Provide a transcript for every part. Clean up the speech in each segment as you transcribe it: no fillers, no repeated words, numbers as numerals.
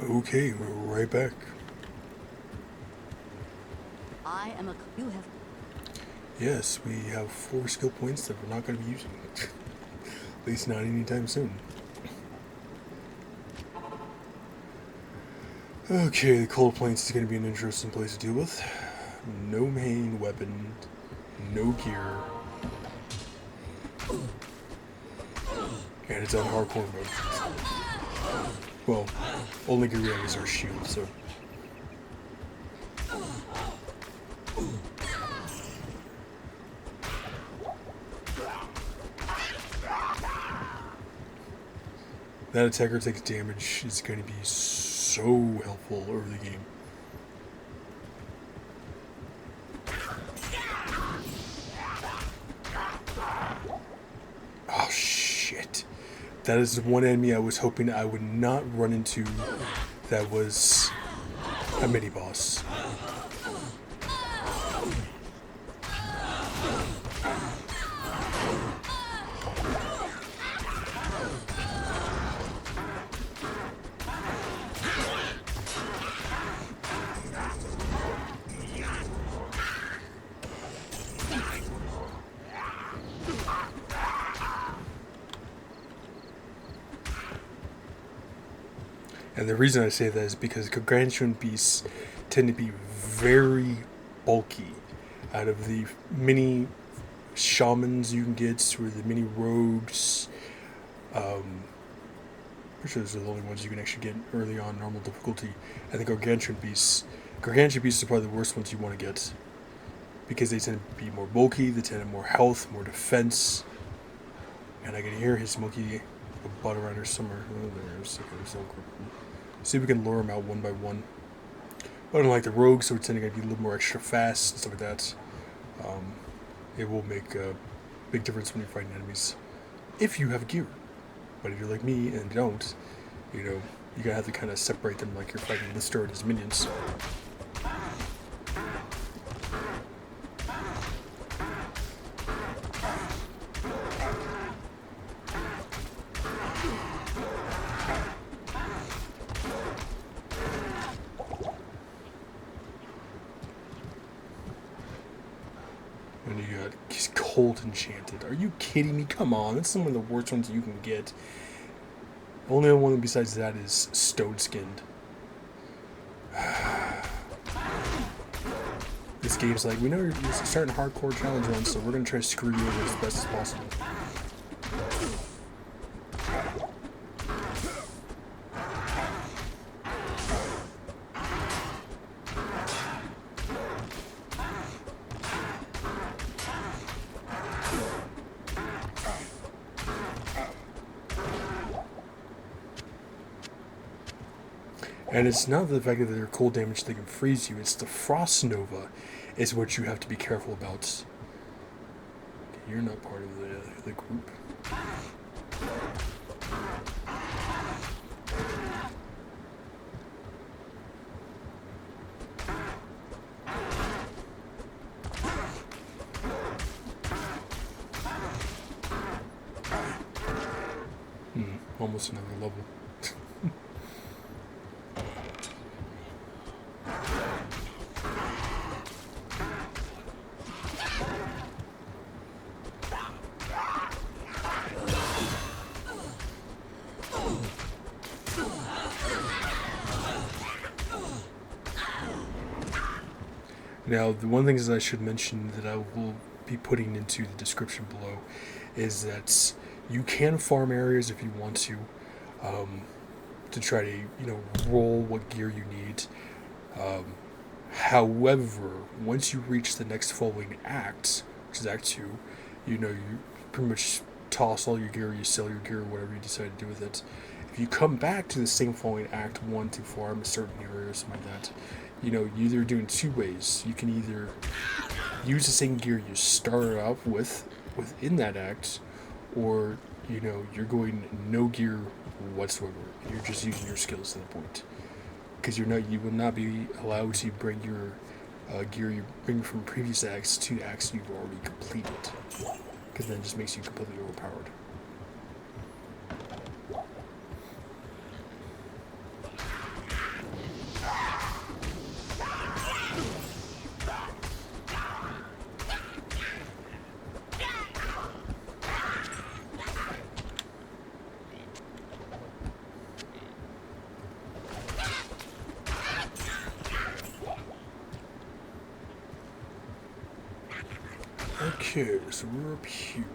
Okay, we're right back. I am a. You have. Yes, we have 4 skill points that we're not going to be using. At least not anytime soon. Okay, the cold plains is going to be an interesting place to deal with. No main weapon, no gear, and it's on hardcore mode. Well, only gear we have is our shield, so. That attacker takes damage is going to be so helpful early game. Oh shit. That is the one enemy I was hoping I would not run into that was a mini boss. And the reason I say that is because gargantuan beasts tend to be very bulky. Out of the mini shamans you can get, or the mini rogues, pretty sure those are the only ones you can actually get early on normal difficulty. I think gargantuan beasts are probably the worst ones you want to get, because they tend to be more bulky, they tend to have more health, more defense. And I can hear his monkey butt around here somewhere. Oh, there's no group. See if we can lure them out one by one. But unlike the rogues, so it's tending to be a little more extra fast and stuff like that. It will make a big difference when you're fighting enemies, if you have gear. But if you're like me and don't, you gotta have to kind of separate them like you're fighting Lister and his minions. And you got Cold Enchanted. Are you kidding me? Come on, that's some of the worst ones you can get. Only one besides that is Stone Skinned. This game's like, we know you're starting hardcore challenge runs, so we're gonna try to screw you over as best as possible. And it's not the fact that they're cold damage they can freeze you, it's the Frost Nova is what you have to be careful about. Okay, you're not part of the group. Almost another level. Now, the one thing that I should mention that I will be putting into the description below is that you can farm areas if you want to try to, roll what gear you need. However, once you reach the next following act, which is Act 2, you pretty much toss all your gear, you sell your gear, whatever you decide to do with it. If you come back to the same following Act 1 to farm a certain area or something like that, you're either doing 2 ways. You can either use the same gear you started off with within that act, or you're going no gear whatsoever. You're just using your skills to the point, because you will not be allowed to bring your gear you bring from previous acts to acts you've already completed, because then it just makes you completely overpowered. Okay, so we're up here.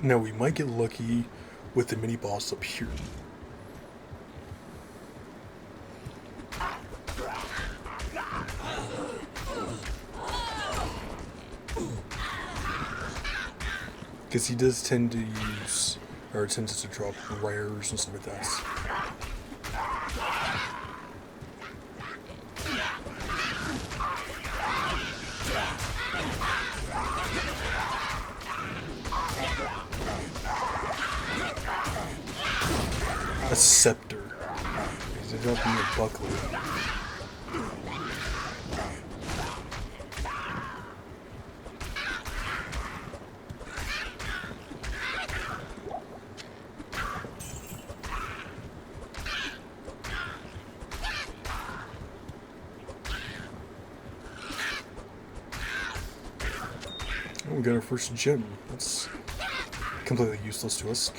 Now we might get lucky with the mini boss up here. Because he does tend to use, or tends to drop rares and stuff like that. A scepter. He's dropping me a buckler. Oh, we got our first gem. That's completely useless to us.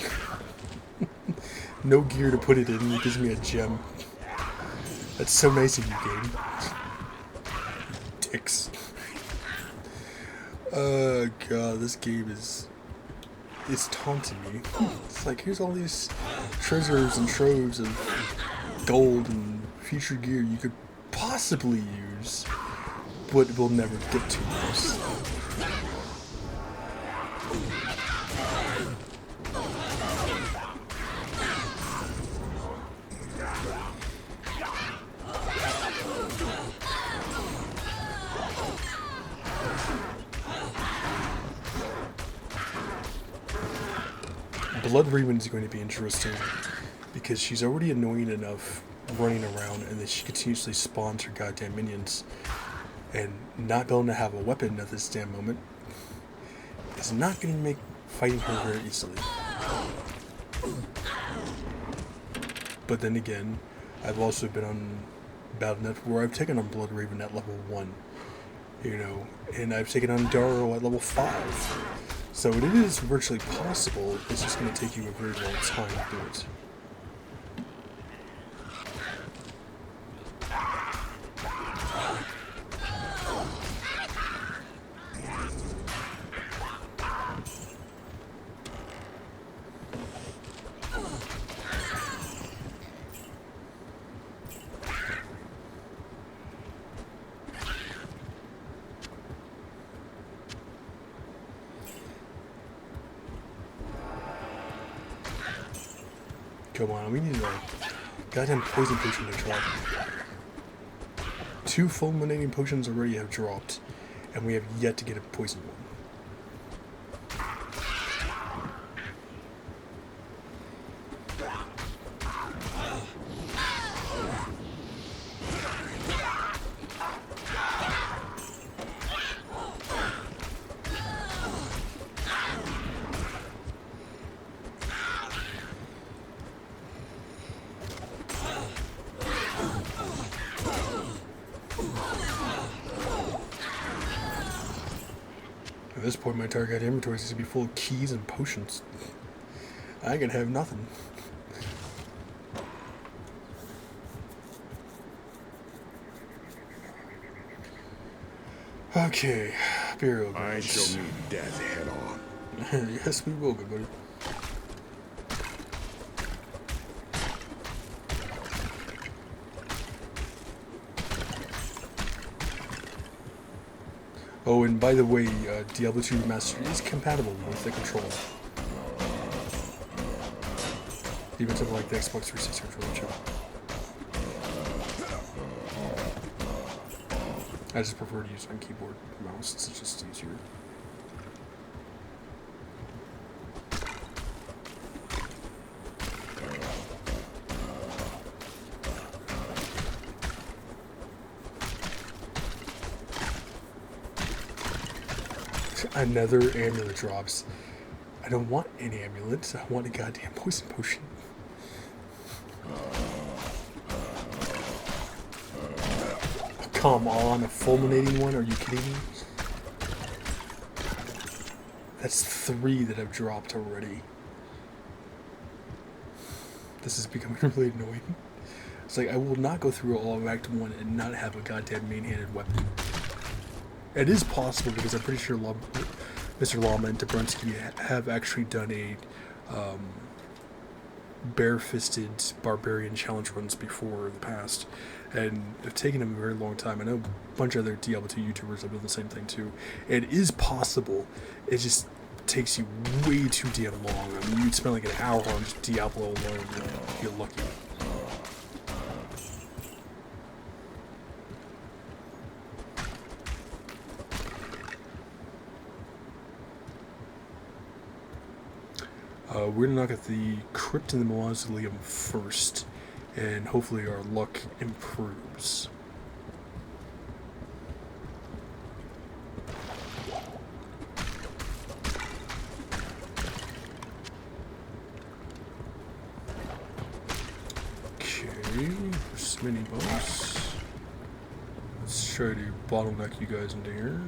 No gear to put it in, it gives me a gem. That's so nice of you, game. Dicks. Oh god, this game is taunting me. It's like, here's all these treasures and troves of gold and future gear you could possibly use, but we'll never get to use. Bloodream is going to be interesting because she's already annoying enough running around, and then she continuously spawns her goddamn minions, and not being able to have a weapon at this damn moment is not going to make fighting her very easily. But then again, I've also been on Battle.net where I've taken on Bloodraven at level 1, you know, and I've taken on Darrow at level 5. So it is virtually possible, it's just going to take you a very long time to do it. Come on, we need a goddamn poison potion to drop. 2 fulminating potions already have dropped, and we have yet to get a poison one. At this point, my entire goddamn inventory is going to be full of keys and potions. I can have nothing. Okay, burial grounds. I shall meet death head on. Yes, we will, good buddy. Oh, and by the way, Diablo 2 Remastered is compatible with the controller. Even something like the Xbox 360 controller too. I just prefer to use on keyboard and mouse, it's just easier. Another amulet drops. I don't want any amulets, I want a goddamn poison potion. Come on, a fulminating one? Are you kidding me? That's 3 that I've dropped already. This is becoming really annoying. It's like, I will not go through all of Act 1 and not have a goddamn main-handed weapon. It is possible because I'm pretty sure Mr. Llama and Dabrunski have actually done a bare-fisted barbarian challenge runs before in the past, and it's taken them a very long time. I know a bunch of other Diablo 2 YouTubers have done the same thing too. It is possible. It just takes you way too damn long. I mean, you'd spend like an hour on just Diablo alone if you're lucky. We're gonna knock at the crypt in the mausoleum first, and hopefully our luck improves. Okay, first mini boss. Let's try to bottleneck you guys into here.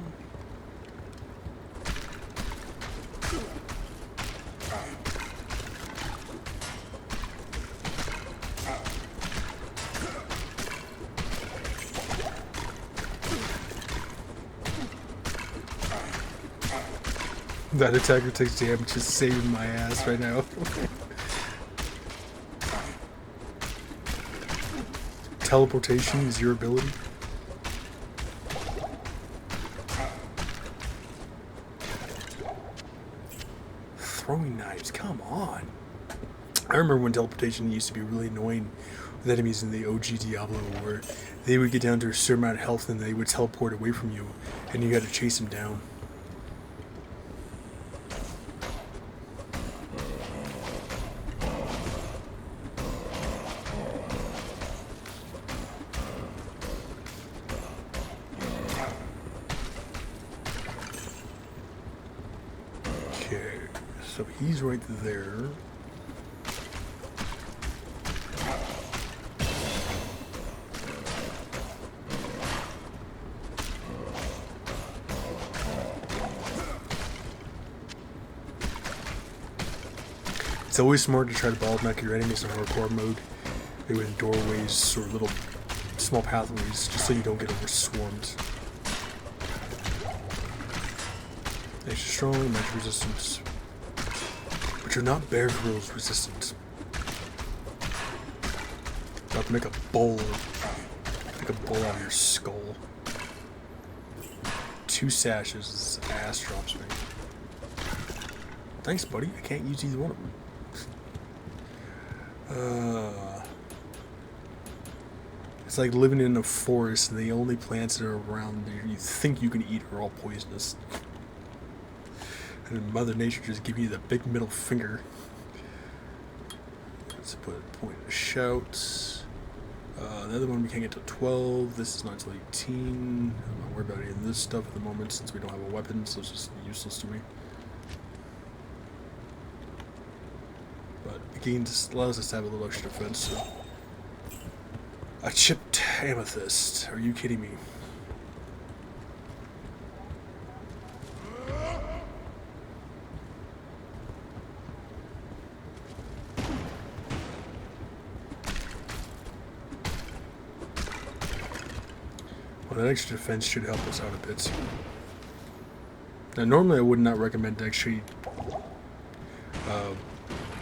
That attacker takes damage, is saving my ass right now. Teleportation is your ability. Throwing knives, come on. I remember when teleportation used to be really annoying with enemies in the OG Diablo, where they would get down to a certain amount of health and they would teleport away from you, and you had to chase them down. Okay, so he's right there. It's always smart to try to bottleneck your enemies in hardcore mode. Maybe in doorways or little small pathways, just so you don't get overswarmed. Extra strong, magic resistance. But you're not Bear Grylls resistant. About to make a bowl out of your skull. 2 sashes, this ass drops me. Thanks, buddy. I can't use either one of them. It's like living in a forest and the only plants that are around that you think you can eat are all poisonous. And Mother Nature just give you the big middle finger. Let's put a point of shout. The other one we can't get to 12. This is not until 18. I'm not worried about any of this stuff at the moment since we don't have a weapon, so it's just useless to me. But again, this allows us to have a little extra defense. So. A chipped amethyst. Are you kidding me? Well, that extra defense should help us out a bit. Now, normally I would not recommend actually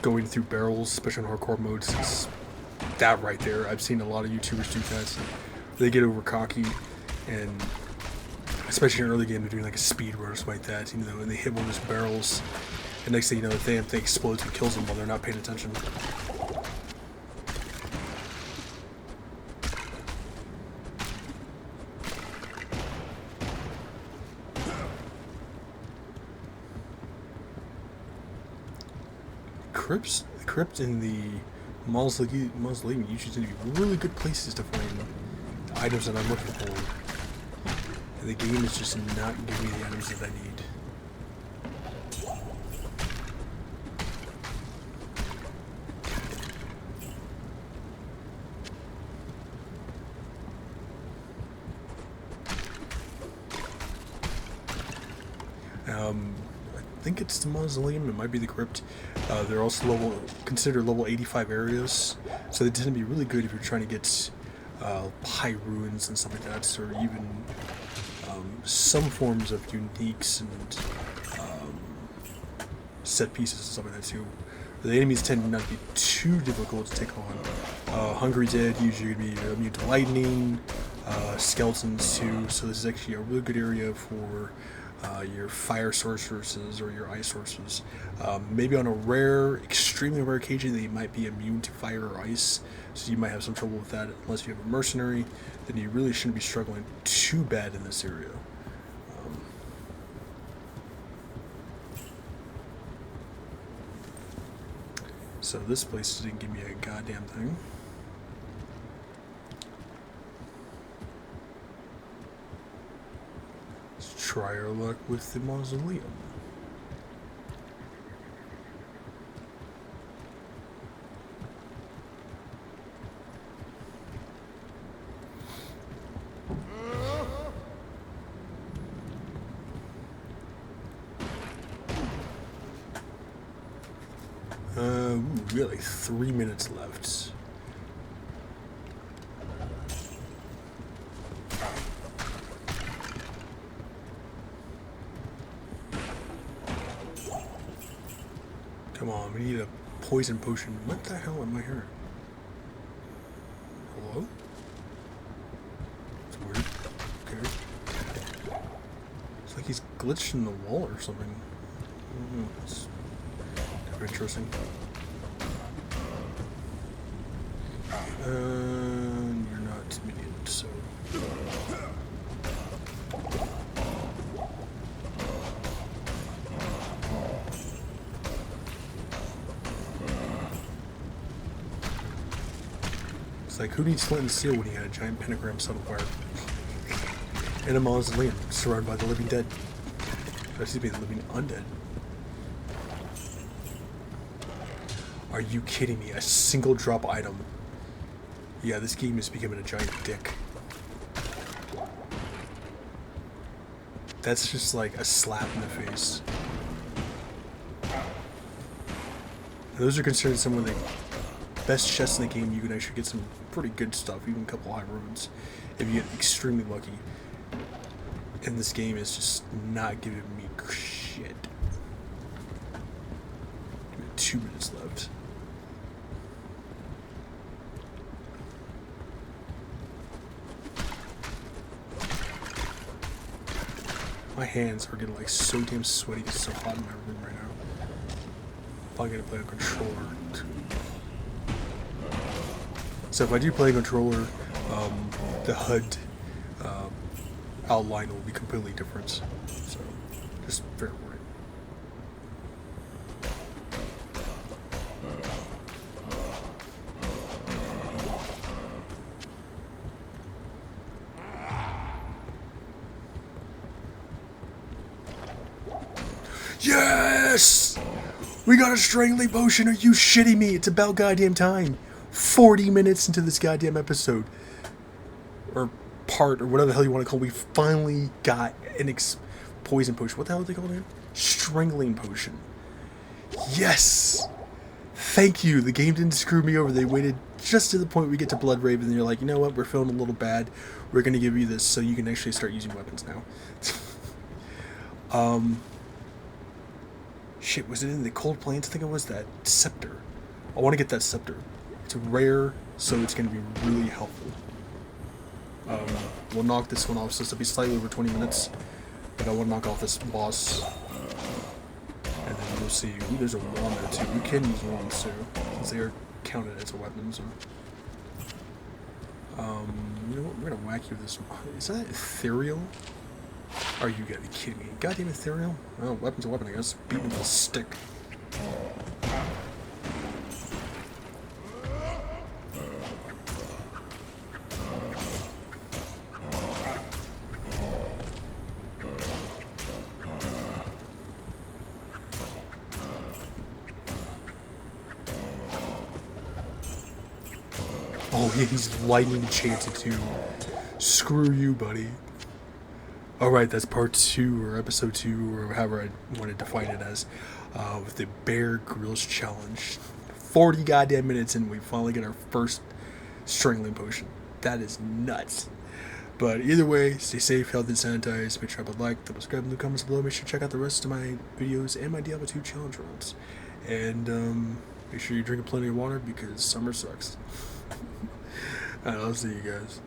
going through barrels, especially in hardcore mode, since that right there, I've seen a lot of YouTubers do that. They get over cocky, and especially in early game, they're doing like a speed run or something like that, you know, and they hit one of those barrels, and next thing you know, the damn thing explodes and kills them while they're not paying attention. The crypt in the mausoleum usually tend to be really good places to find the items that I'm looking for. And the game is just not giving me the items that I need. think it's the mausoleum. It might be the crypt. They're also considered level 85 areas, so they tend to be really good if you're trying to get high ruins and stuff like that, or even some forms of uniques and set pieces and stuff like that too. The enemies tend not to be too difficult to take on. Hungry Dead usually going to be immune to lightning, skeletons too, so this is actually a really good area for your fire sorceresses or your ice sorceresses. Maybe on a rare, extremely rare occasion they might be immune to fire or ice, so you might have some trouble with that. Unless you have a mercenary, then you really shouldn't be struggling too bad in this area. So this place didn't give me a goddamn thing. Let's try our luck with the mausoleum. We got like 3 minutes left. Come on, we need a poison potion. What the hell am I hearing? Hello? It's weird. Okay. It's like he's glitched in the wall or something. I don't know. It's kind of interesting. You're not minion, so. It's like, who needs flint and steel when you had a giant pentagram set of fire? In a mausoleum, surrounded by the living dead. Excuse me, the living undead. Are you kidding me? A single drop item. Yeah, this game is becoming a giant dick. That's just like a slap in the face. And those are considered some of the best chests in the game. You can actually get some pretty good stuff, even a couple high ruins, if you get extremely lucky. And this game is just not giving me shit. 2 minutes left. My hands are getting like so damn sweaty. It's so hot in my room right now. I'm gonna play a controller too. So if I do play a controller, the HUD outline will be completely different. So just fair warning. Yes! We got a strangling potion. Are you shitting me? It's about goddamn time. 40 minutes into this goddamn episode. Or part, or whatever the hell you want to call it. We finally got an poison potion. What the hell are they called again? Strangling potion. Yes! Thank you. The game didn't screw me over. They waited just to the point we get to Blood Raven, and they're like, you know what? We're feeling a little bad. We're going to give you this so you can actually start using weapons now. Shit, was it in the Cold Plains? I think it was that scepter. I want to get that scepter. It's rare, so it's going to be really helpful. We'll knock this one off, so this will be slightly over 20 minutes. But I want to knock off this boss. And then we'll see. Ooh, there's a wand there too. We can use wands too, since they are counted as a weapon. So. You know what? We're going to whack you with this one. Is that ethereal? Are you gotta be kidding me? Goddamn ethereal? Oh, weapon's a weapon, I guess. Beat him with a stick. Oh, yeah, he's lightning enchanted too. Screw you, buddy. All right, that's part 2 or episode 2 or however I want to define it as, with the Bear Grylls challenge. 40 goddamn minutes and we finally get our first strangling potion. That is nuts. But either way, stay safe, healthy, and sanitized. Make sure to like, subscribe, and leave comments below. Make sure to check out the rest of my videos and my Diablo 2 challenge runs. And make sure you drink plenty of water because summer sucks. Alright, I'll see you guys.